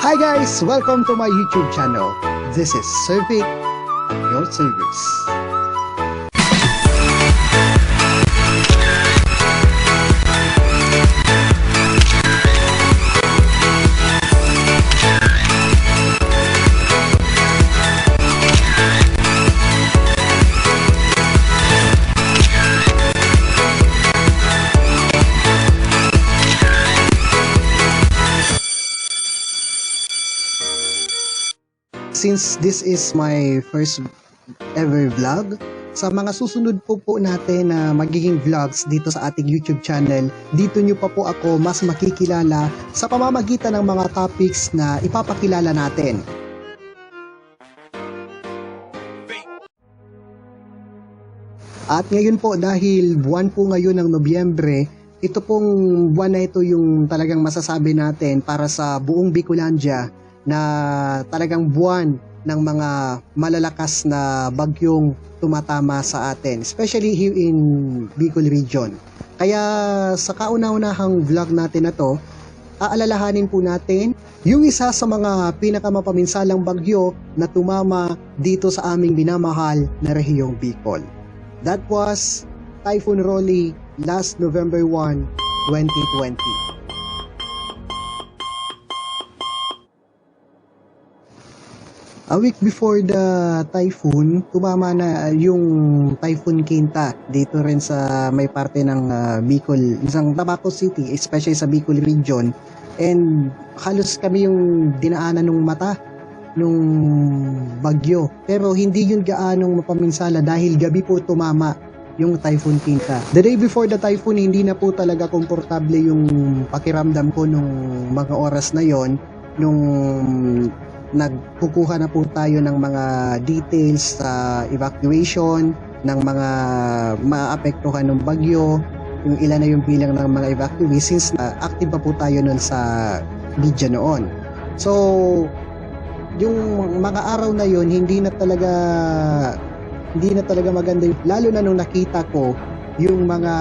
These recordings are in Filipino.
Hi guys! Welcome to my YouTube channel. This is Servic, your service. Since this is my first ever vlog, sa mga susunod po natin na magiging vlogs dito sa ating YouTube channel, dito nyo pa po ako mas makikilala sa pamamagitan ng mga topics na ipapakilala natin. At ngayon po, dahil buwan po ngayon ng Nobyembre, ito pong buwan na ito yung talagang masasabi natin para sa buong Bicolandia na talagang buwan ng mga malalakas na bagyong tumatama sa atin, especially here in Bicol region. Kaya sa kauna-unahang vlog natin na to, aalalahanin po natin yung isa sa mga pinakamapaminsalang bagyo na tumama dito sa aming minamahal na rehiyong Bicol. That was Typhoon Rolly last November 1, 2020. A week before the typhoon, tumama na yung Typhoon Quinta dito rin sa may parte ng Bicol, isang Tabaco City, especially sa Bicol region. And halos kami yung dinaanan ng mata nung bagyo. Pero hindi yun gaanong mapaminsala dahil gabi po tumama yung Typhoon Quinta. The day before the typhoon, hindi na po talaga komportable yung pakiramdam ko nung mga oras na yon, nung nagkukuha na po tayo ng mga details sa evacuation ng mga maapektuhan ng bagyo, yung ilan na yung bilang ng mga evacuees since active pa po tayo nun sa media noon. So, yung mga araw na yon hindi na talaga maganda, lalo na nung nakita ko yung mga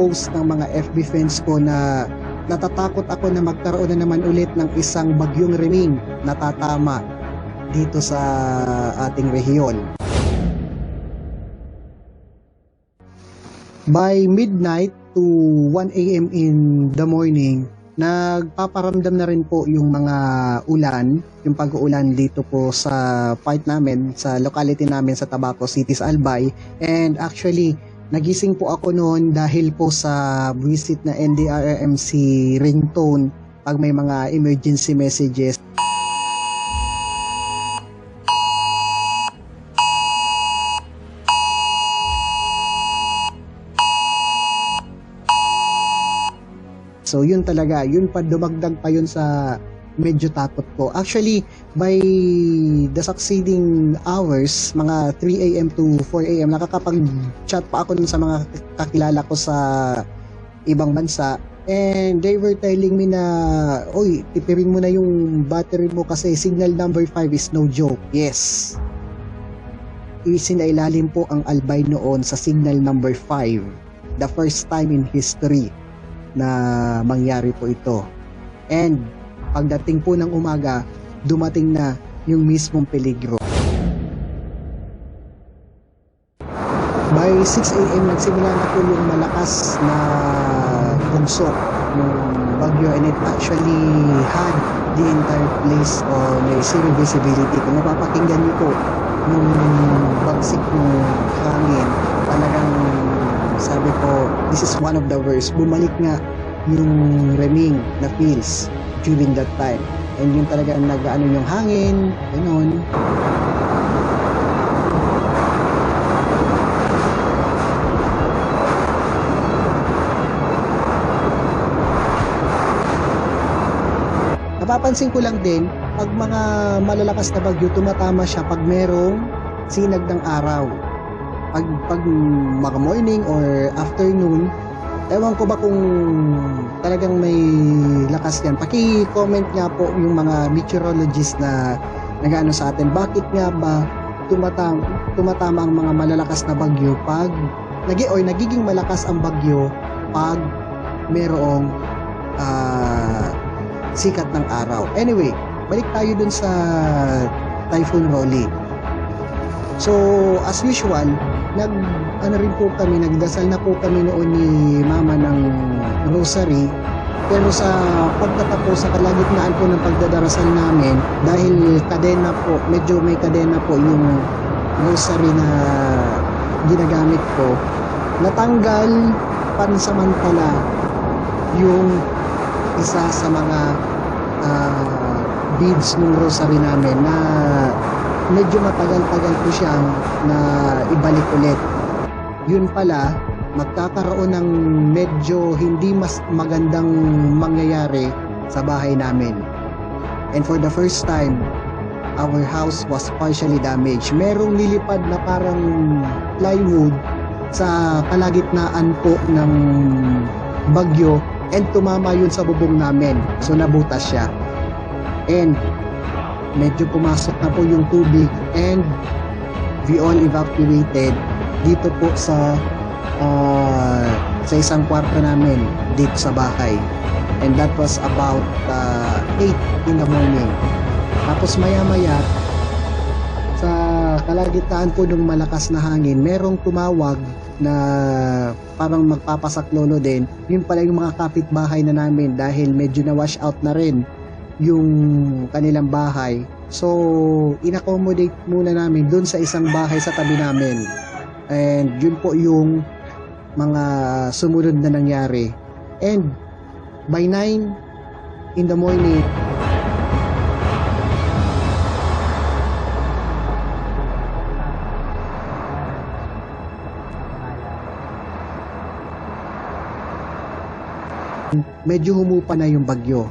post ng mga FB friends ko na natatakot ako na magkaroon na naman ulit ng isang bagyong riming na tatama dito sa ating rehiyon. By midnight to 1 AM in the morning, nagpaparamdam na rin po yung mga ulan, yung pag-uulan dito po sa part namin, sa locality namin sa Tabaco City, sa Albay. And actually, nagising po ako noon dahil po sa visit na NDRRMC ringtone pag may mga emergency messages. So yun talaga, yun pa dumagdag pa yun sa medyo takot ko. Actually, by the succeeding hours, mga 3 AM to 4 AM, nakakapag-chat pa ako sa mga kakilala ko sa ibang bansa. And they were telling me na, oy, tipirin mo na yung battery mo kasi signal number 5 is no joke. Yes. Isinailalim po ang Albay noon sa signal number 5. The first time in history na mangyari po ito. And pagdating po ng umaga, dumating na yung mismong peligro. By 6 AM, nagsimula na po yung malakas na bugsok ng bagyo, and it actually had the entire place on a zero visibility. Kung mapapakinggan niyo po yung bagsik ng hangin, talagang sabi ko, this is one of the worst. Bumalik nga yung reming na feels during that time. And yung talaga nag-ano yung hangin, gano'n. Napapansin ko lang din, pag mga malalakas na bagyo, tumatama siya pag merong sinag ng araw. Pag mga morning or afternoon, ewan ko ba kung talagang may lakas yan. Paki-comment nga po yung mga meteorologists na nag-ano sa atin. Bakit nga ba tumatama ang mga malalakas na bagyo pag nagiging malakas ang bagyo pag merong sikat ng araw. Anyway, balik tayo dun sa Typhoon Rolly. So, as usual, nagdasal na po kami noon ni Mama ng rosary. Pero sa pagtatapos, sa kalagitnaan po ng pagdadarasal namin, dahil kadena po, medyo may kadena po yung rosary na ginagamit ko, natanggal pansamantala yung isa sa mga beads ng rosary namin na medyo matagal-tagal po siyang na ibalik ulit. Yun pala, magkakaroon ng medyo hindi mas magandang mangyayari sa bahay namin. And for the first time, our house was partially damaged. Merong nilipad na parang plywood sa kalagitnaan po ng bagyo and tumama yun sa bubong namin. So nabutas siya. And medyo pumasok na po yung tubig and we all evacuated dito po sa isang kwarto namin dito sa bahay. And that was about 8 in the morning. Tapos maya-maya sa kalagitnaan po ng malakas na hangin, merong tumawag na parang magpapasaklolo din. Yun pala yung mga kapitbahay na namin dahil medyo na wash out na rin yung kanilang bahay. So, in-accommodate muna namin dun sa isang bahay sa tabi namin. And yun po yung mga sumunod na nangyari. And by 9 in the morning, medyo humupa na yung bagyo.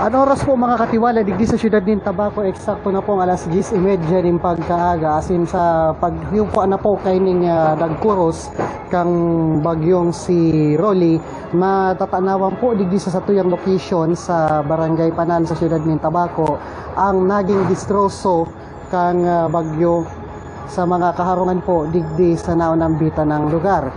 Ano oras po mga katiwala, digdi sa syudad ng Tabaco, eksakto na pong alas 10:30 ng pagkaaga, asin sa paghiyupo na po kay ning dagkuros kang bagyong si Rolly, matatanawan po digdi sa satuyang location sa Barangay Panan sa syudad ng Tabaco ang naging distroso kang bagyo sa mga kaharungan po digdi sa naunang bitan ng lugar.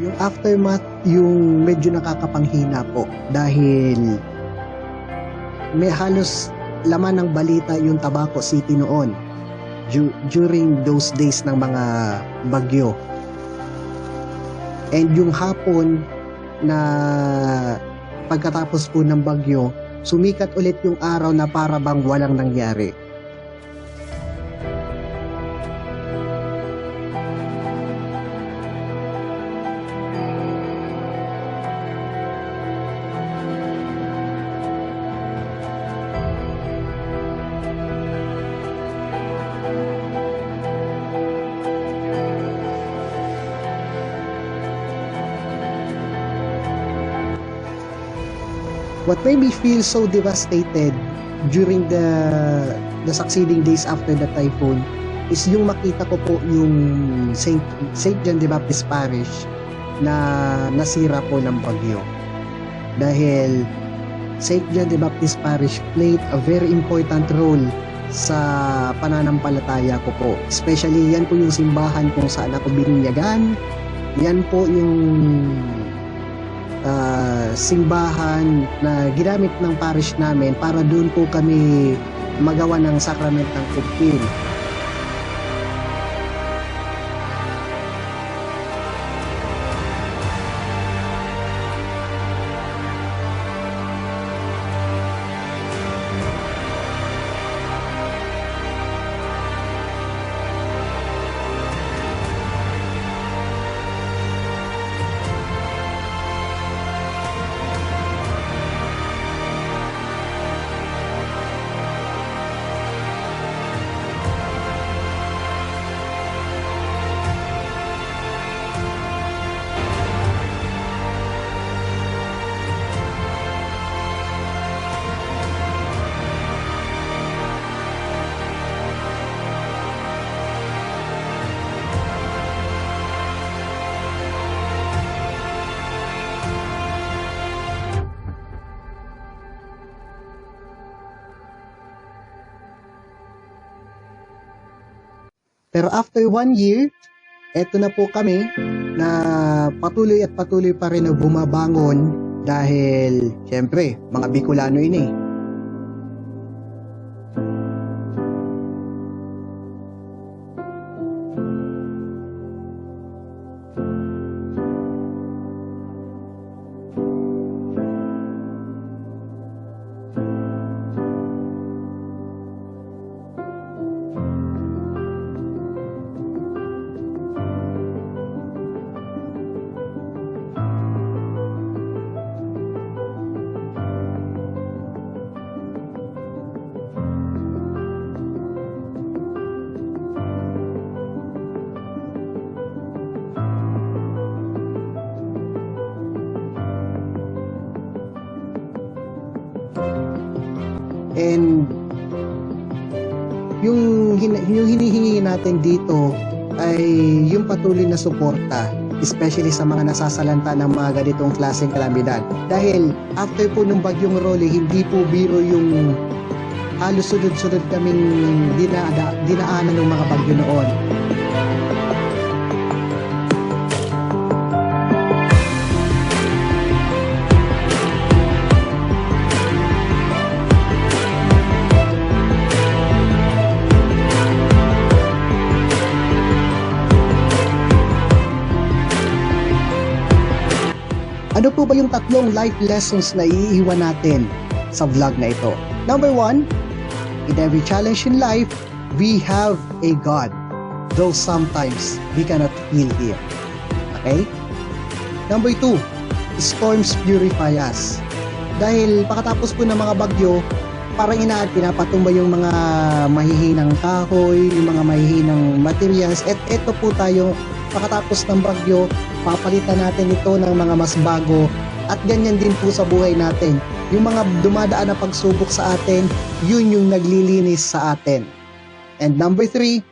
Yung aftermath, yung medyo nakakapanghina po dahil may halos laman ng balita yung Tabaco City noon during those days ng mga bagyo. And yung hapon na pagkatapos po ng bagyo, sumikat ulit yung araw na para bang walang nangyari. What made me feel so devastated during the succeeding days after the typhoon is yung makita ko po yung Saint John the Baptist Parish na nasira po ng bagyo. Dahil Saint John the Baptist Parish played a very important role sa pananampalataya ko po. Especially yan po yung simbahan kung saan ako bininyagan, Yan po yung simbahan na ginamit ng parish namin para doon po kami magawa ng sakrament ng kupil. Pero after 1 year, eto na po kami na patuloy at patuloy pa rin na bumabangon dahil syempre mga Bicolano yun eh. And yung hinihingi natin dito ay yung patuloy na suporta, especially sa mga nasasalanta ng mga ganitong klaseng kalamidad. Dahil after po nung bagyong Rolly, hindi po biro yung halos sunod-sunod kaming dinaanan ng mga bagyo noon. Ano po ba yung tatlong life lessons na iiwan natin sa vlog na ito? Number 1, in every challenge in life, we have a God, though sometimes we cannot feel Him. Okay? Number 2, storms purify us. Dahil pakatapos po ng mga bagyo, parang pinapatumba yung mga mahihinang kahoy, yung mga mahihinang materials, at eto po tayo, pakatapos ng bagyo, papalitan natin ito ng mga mas bago, at ganyan din po sa buhay natin. Yung mga dumadaan na pagsubok sa atin, yun yung naglilinis sa atin. And number 3,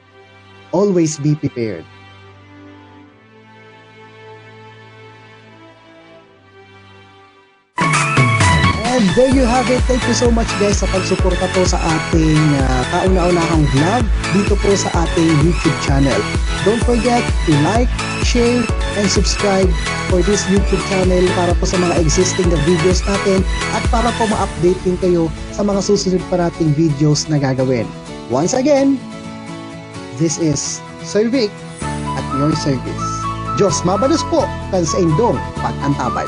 always be prepared. And there you have it. Thank you so much guys sa pagsuporta po sa ating kauna-unahang vlog dito po sa ating YouTube channel. Don't forget to like, share, and subscribe for this YouTube channel para po sa mga existing na videos natin at para po ma-update din kayo sa mga susunod pa nating videos na gagawin. Once again, this is Sir Vic at your service. Diyos mabalos po kan sa indong pag-antabay.